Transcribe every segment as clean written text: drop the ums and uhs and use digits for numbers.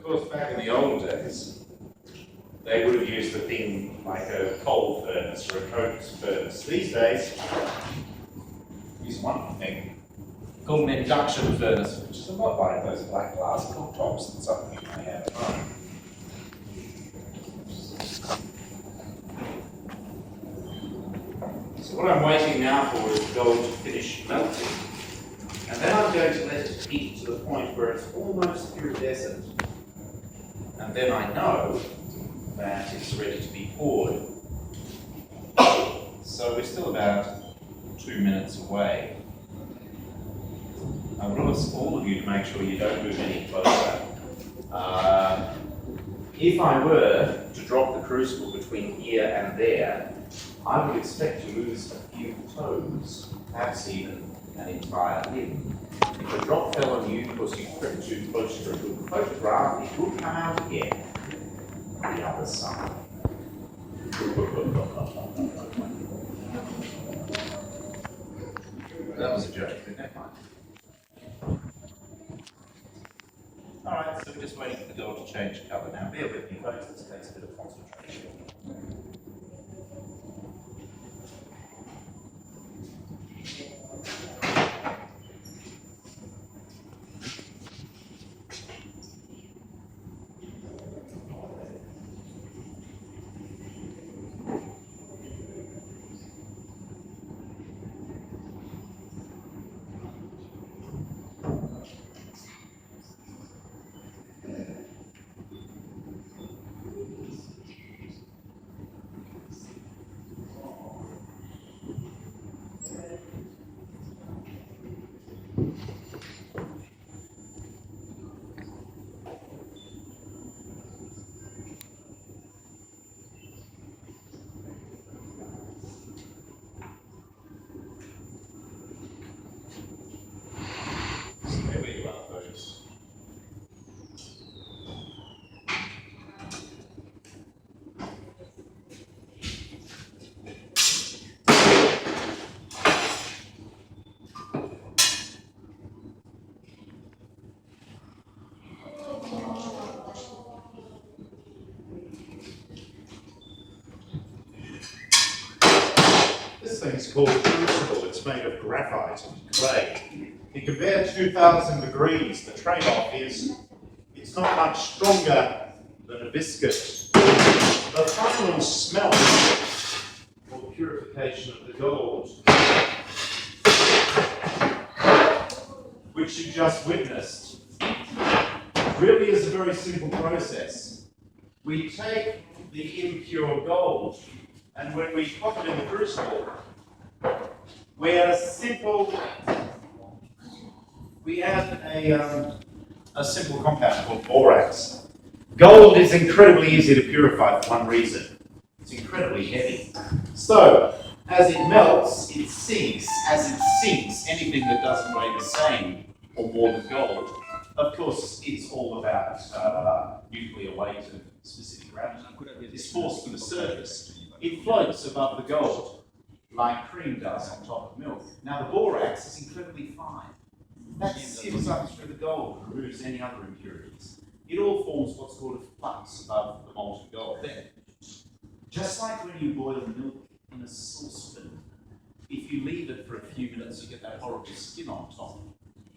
Of course, back in the old days, they would have used a thing like a coal furnace or a coke furnace. These days, use one thing called an induction furnace, which is a lot like those black glass cooktops that some people may have at home. So what I'm waiting now for is the gold to finish melting. And then I'm going to let it heat to the point where it's almost iridescent. And then I know that it's ready to be poured. So we're still about 2 minutes away. I would ask all of you to make sure you don't move any closer. If I were to drop the crucible between here and there, I would expect to lose a few toes, perhaps even an entire limb. If a drop fell on you because you crept too close to a good photograph, it would come out again on the other side. That was a joke, but never mind. Alright, so we're just waiting for the gold to change colour now. Bear with me, folks, this takes a bit of concentration. This thing's called crucible. It's made of graphite and clay. You compare 2,000 degrees, the trade-off is it's not much stronger than a biscuit. The final smelt or purification of the gold, which you just witnessed, really is a very simple process. We take the impure gold, and when we pop it in the crucible, we add a simple compound called borax. Gold is incredibly easy to purify for one reason. It's incredibly heavy. So, as it melts, it sinks. As it sinks, anything that doesn't weigh the same or more than gold, of course, it's all about nuclear weight and specific gravity, is forced to the surface. It floats above the gold, like cream does on top of milk. Now, the borax is incredibly fine. That sieves up through the gold and removes any other impurities. It all forms what's called a flux above the molten gold. Then, just like when you boil milk in a saucepan, if you leave it for a few minutes, you get that horrible skin on top.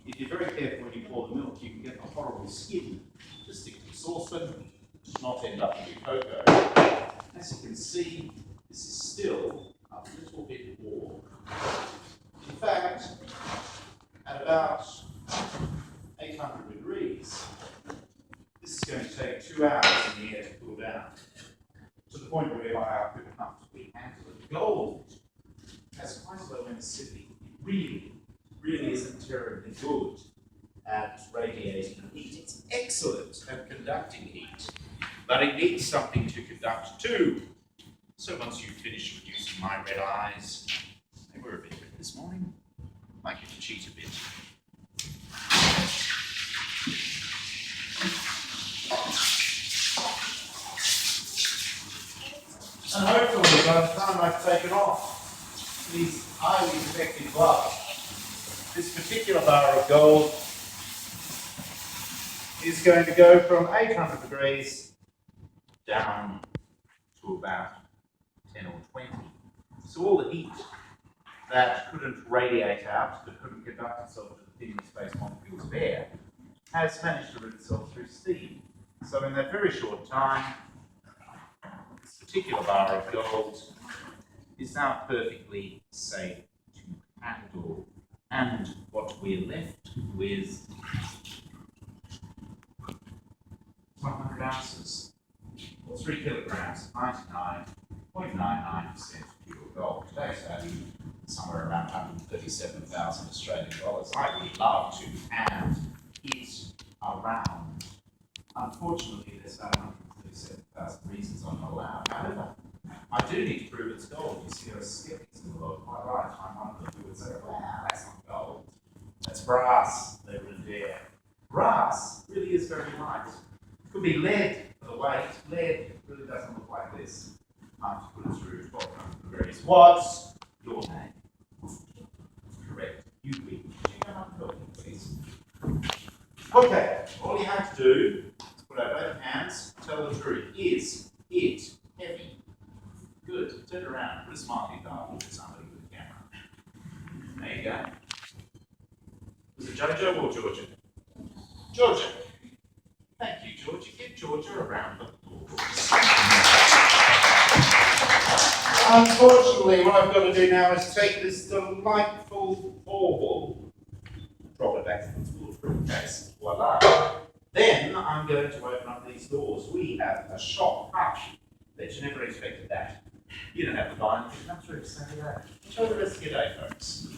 If you're very careful when you pour the milk, you can get the horrible skin to stick to the saucepan, not end up in your cocoa. As you can see, this is still a little bit warm. In fact, at about 800 degrees, this is going to take 2 hours in the air to cool down, to the point where I could comfortably handle it. Gold has quite a low emissivity. It really isn't terribly good at radiating heat. It's excellent at conducting heat, but it needs something to conduct too. So once you've finished reducing my red eyes, they were a bit red this morning. I'd like you to cheat a bit. And hopefully by the time I've taken off these highly effective gloves, this particular bar of gold is going to go from 800 degrees down to about 10 or 20. So all the heat that couldn't radiate out, that couldn't conduct itself to the thinly spaced molecules of air, has managed to rid itself through steam. So in that very short time, this particular bar of gold is now perfectly safe to handle. And what we're left with 100 ounces, or 3 kilograms, 99.99% pure gold. Today's value somewhere around 137,000 Australian dollars. I would love to have it around. Unfortunately, there's about 137,000 reasons I'm not allowed. However, I do need to prove it's gold. You see, there are skeptics in the world, quite right. I'm one of them who would say, wow, that's not gold. That's brass. They wouldn't dare. Brass really is very light. It could be lead for the weight. Lead really doesn't look like this. I have to put it through 1200 degrees. What's your name? Correct. You win. Could you come up and help me, please? Okay, all you have to do is put out both hands, tell the truth. Is it heavy? Good. Turn around, put a smiley dart, look at somebody with a camera. There you go. Was it Jojo or Georgia? Georgia. Thank you, Georgia. Give Georgia a round of applause. Unfortunately, what I've got to do now is take this delightful bauble, drop it back into its bulletproof case. Voila. Then I'm going to open up these doors. We have a shop. Bet you never expected that. You don't have to buy anything. Come through, say that. Enjoy the rest of your day, folks.